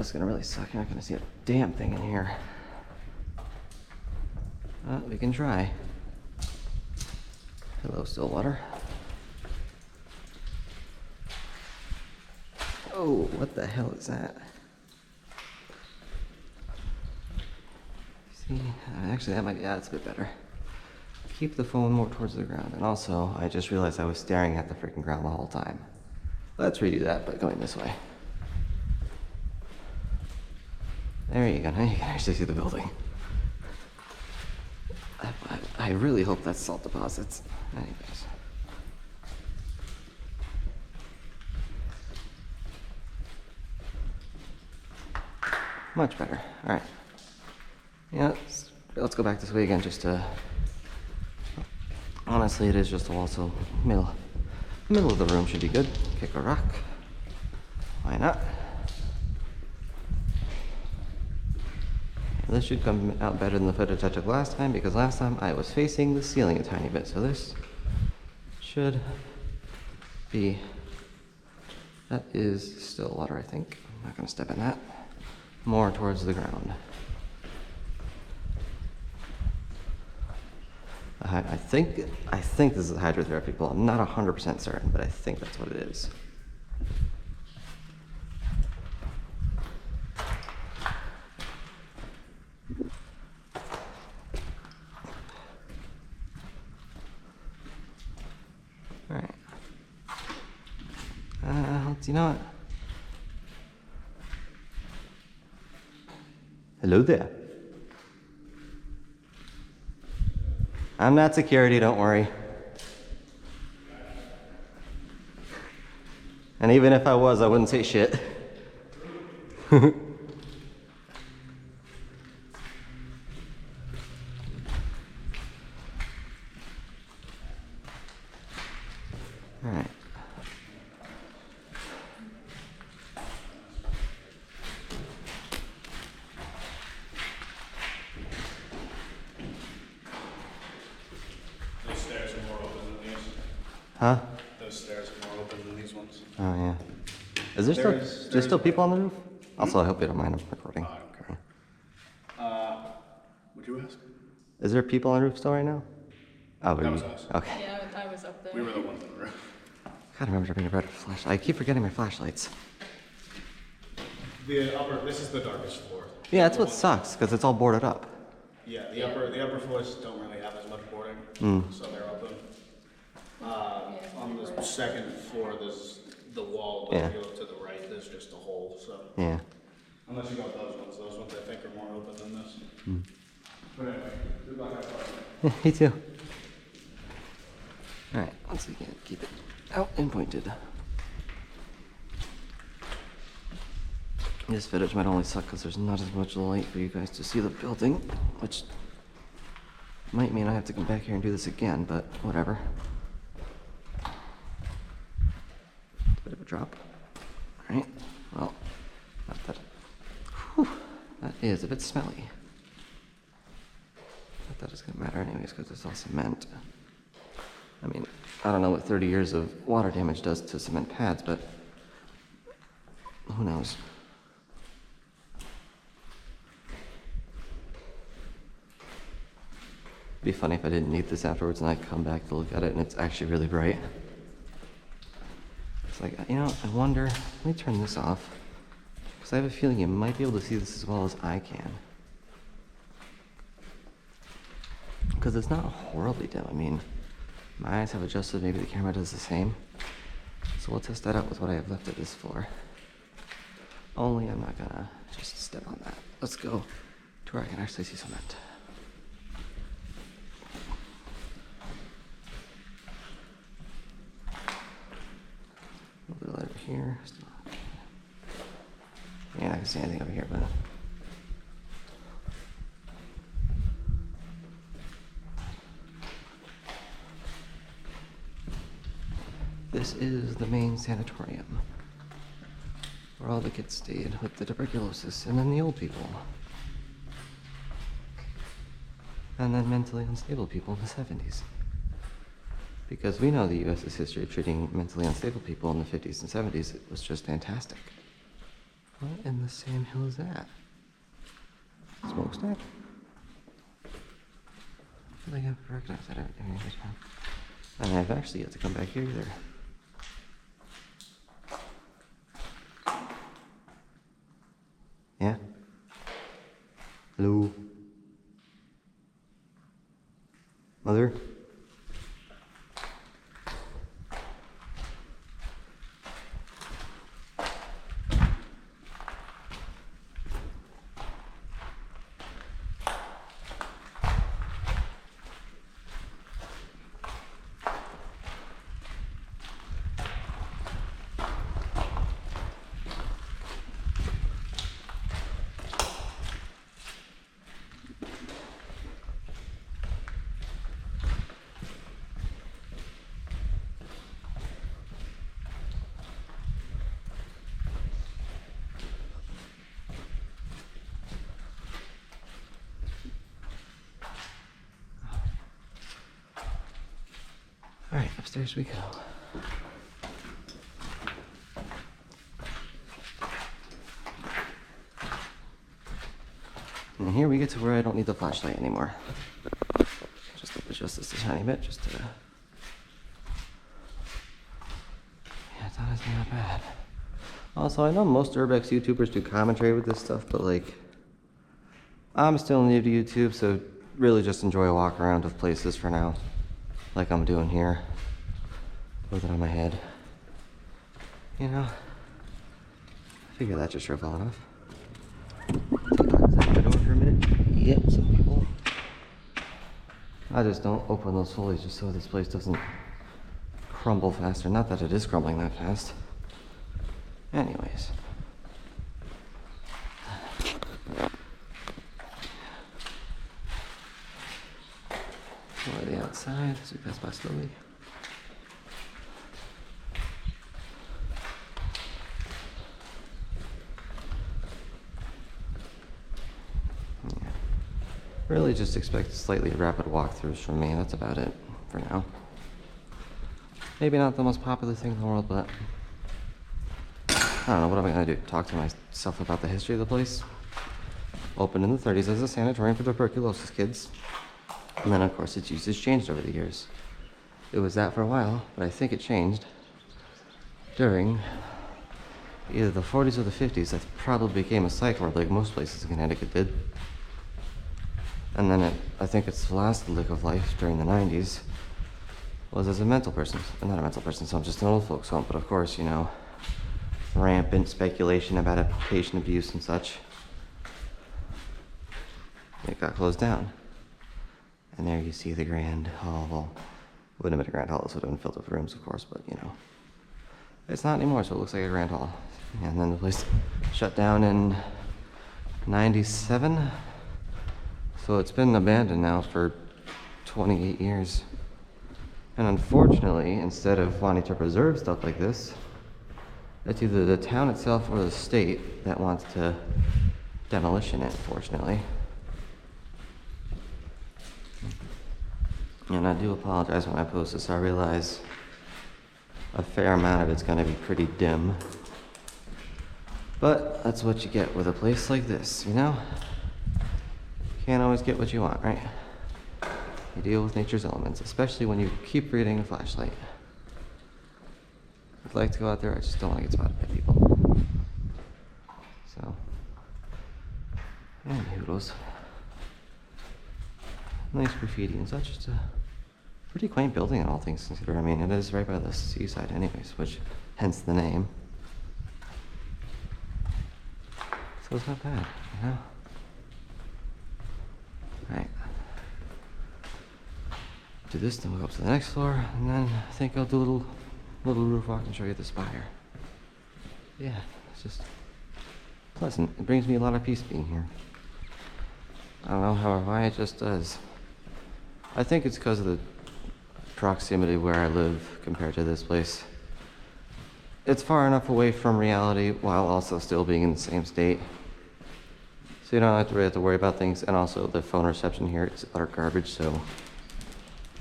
this is gonna really suck. You're not gonna see a damn thing in here. We can try. Hello, Stillwater. Oh, what the hell is that? See, actually that might be, yeah, that's a bit better. Keep the phone more towards the ground. And also, I just realized I was staring at the freaking ground the whole time. Let's redo that by going this way. There you go, now you can actually see the building. I really hope that's salt deposits. Anyways. Much better. All right. Yeah, let's go back this way again just to... Honestly, it is just a wall, so middle of the room should be good. Kick a rock. Why not? This should come out better than the footage I took last time, because last time I was facing the ceiling a tiny bit, so this should be... That is still water, I think. I'm not gonna step in that. More towards the ground. I think this is a hydrotherapy pool. I'm not 100% certain, but I think that's what it is. All right. You know what? Hello there. I'm not security, don't worry. And even if I was, I wouldn't say shit. Alright. Huh? Those stairs are more open than these ones. Oh, yeah. Is there still people on the roof? Also, I hope you don't mind I'm recording. I don't care. Would you ask? Is there people on the roof still right now? Oh, That was us. Okay. Yeah, I was up there. We were the ones on the roof. Gotta remember to bring a better flashlight. I keep forgetting my flashlights. This is the darkest floor. Yeah, that's what sucks, because it's all boarded up. Yeah, the upper floors don't really have as much boarding, so they're open. On the second floor, there's the wall, but if you look to the right, there's just a hole, so. Yeah. Unless you go with those ones I think are more open than this. But anyway, good luck out Yeah, me too. Alright, once again, keep it out and pointed. This footage might only suck because there's not as much light for you guys to see the building, which might mean I have to come back here and do this again, but whatever. It's a bit of a drop. Alright, well, not that. Whew, that is a bit smelly. Not that it's gonna matter anyways because it's all cement. I mean, I don't know what 30 years of water damage does to cement pads, but who knows? It'd be funny if I didn't need this afterwards and I come back to look at it and it's actually really bright. It's like, you know, I wonder, let me turn this off, because I have a feeling you might be able to see this as well as I can. Because it's not horribly dim. I mean, my eyes have adjusted, maybe the camera does the same. So we'll test that out with what I have left of this floor. Only I'm not gonna just step on that. Let's go to where I can actually see cement. A little bit light over here. Yeah, I can see anything over here, but this is the main sanatorium, where all the kids stayed with the tuberculosis, and then the old people, and then mentally unstable people in the 70s. Because we know the U.S.'s history of treating mentally unstable people in the 50s and 70s. It was just fantastic. What in the Sam Hill is that? Smokestack? I think I've recognized that every time. And I've actually yet to come back here either. Yeah? Hello? Mother? Alright, upstairs we go. And here we get to where I don't need the flashlight anymore. Just adjust this a tiny bit, just to... Yeah, it's honestly not bad. Also, I know most Urbex YouTubers do commentary with this stuff, but like... I'm still new to YouTube, so really just enjoy a walk around of places for now. Like I'm doing here. With it on my head. You know? I figure that just drove well enough. Take the door for a minute. Yep, some people. I just don't open those fully just so this place doesn't crumble faster. Not that it is crumbling that fast. Anyways. More of the outside as we pass by slowly. Yeah. Really just expect slightly rapid walkthroughs from me. That's about it for now. Maybe not the most popular thing in the world, but I don't know, what am I gonna do? Talk to myself about the history of the place? Opened in the 30s as a sanatorium for tuberculosis kids. And then, of course, its use has changed over the years. It was that for a while, but I think it changed during either the 40s or the 50s. That probably became a psych ward like most places in Connecticut did. And then I think its last lick of life during the 90s was as a mental person. Not a mental person, so I'm just an old folks home. But of course, you know, rampant speculation about patient abuse and such. It got closed down. And there you see the grand hall. Well, wouldn't have been a grand hall, this would have been filled with rooms, of course, but you know. It's not anymore, so it looks like a grand hall. And then the place shut down in 97. So it's been abandoned now for 28 years. And unfortunately, instead of wanting to preserve stuff like this, it's either the town itself or the state that wants to demolition it, fortunately. And I do apologize when I post this. I realize a fair amount of it's going to be pretty dim. But that's what you get with a place like this, you know? Can't always get what you want, right? You deal with nature's elements, especially when you keep reading a flashlight. I'd like to go out there, I just don't want to get spotted by people. So, and hoodles. Nice graffiti and such. It's a pretty quaint building in all things considered. I mean, it is right by the seaside anyways, which hence the name. So it's not bad, you know? Alright. Do this, then we'll go up to the next floor, and then I think I'll do a little roof walk and show you the spire. Yeah, it's just pleasant. It brings me a lot of peace being here. I don't know how or why, it just does. I think it's because of the proximity where I live compared to this place. It's far enough away from reality while also still being in the same state. So you don't have to really have to worry about things, and also the phone reception here is utter garbage, so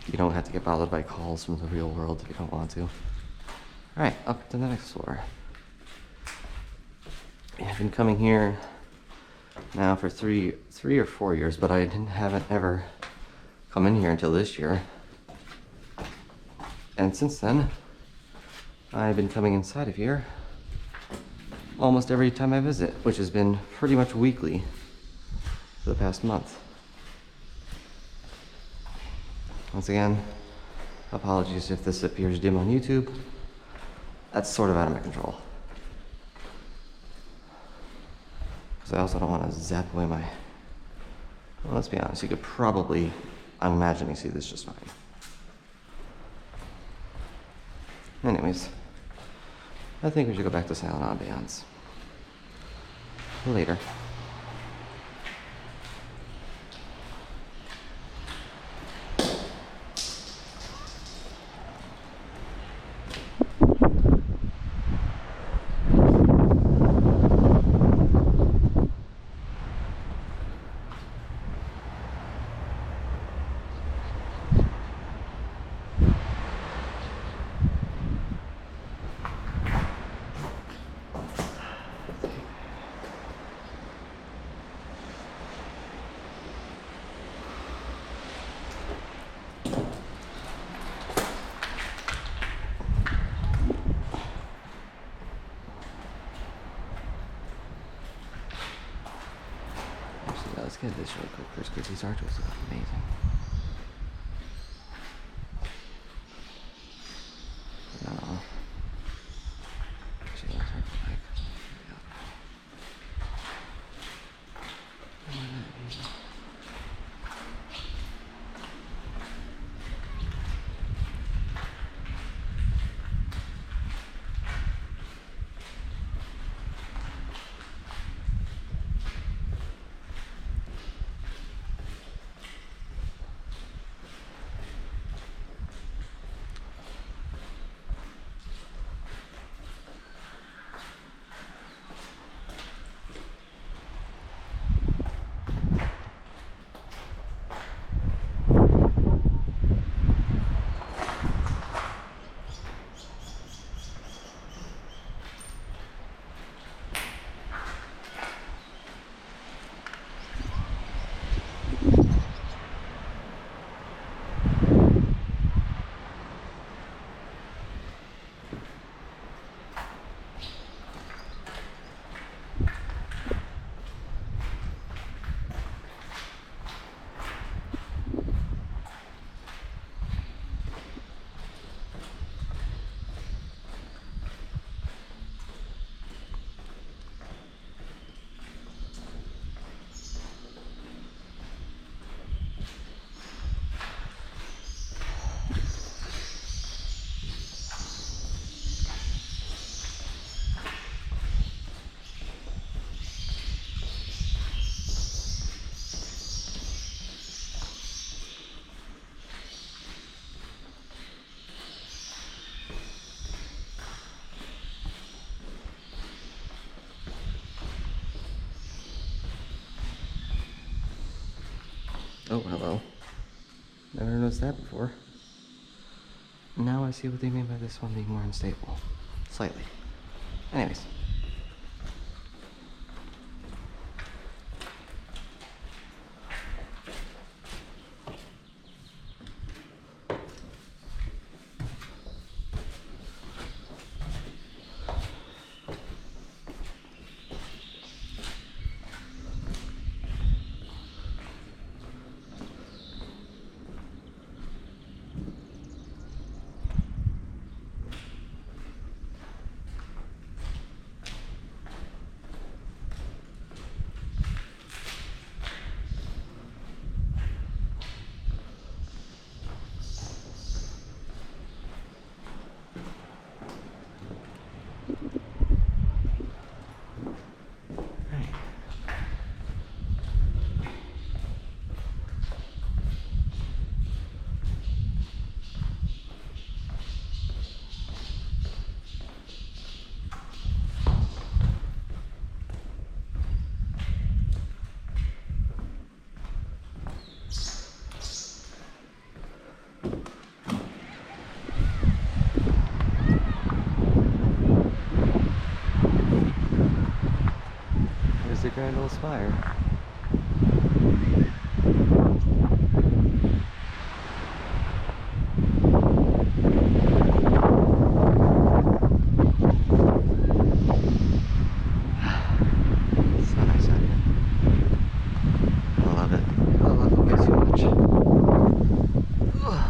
you don't have to get bothered by calls from the real world if you don't want to. Alright, up to the next floor. I've been coming here now for three or 4 years, but haven't ever come in here until this year. And since then, I've been coming inside of here almost every time I visit, which has been pretty much weekly for the past month. Once again, apologies if this appears dim on YouTube. That's sort of out of my control. Because I also don't want to zap away my... Well, let's be honest, you could probably, I'm imagining, see this just fine. Anyways, I think we should go back to silent ambiance. Later. Let's get this real quick first because these artworks look amazing. No. Actually, let's have like... Oh, hello. Never noticed that before. Now I see what they mean by this one being more unstable. Slightly. Anyways. trying to aspire. So nice out here. I love it. I love it way too much. Ugh.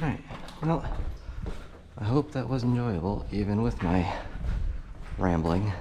Alright, well, I hope that was enjoyable, even with my rambling.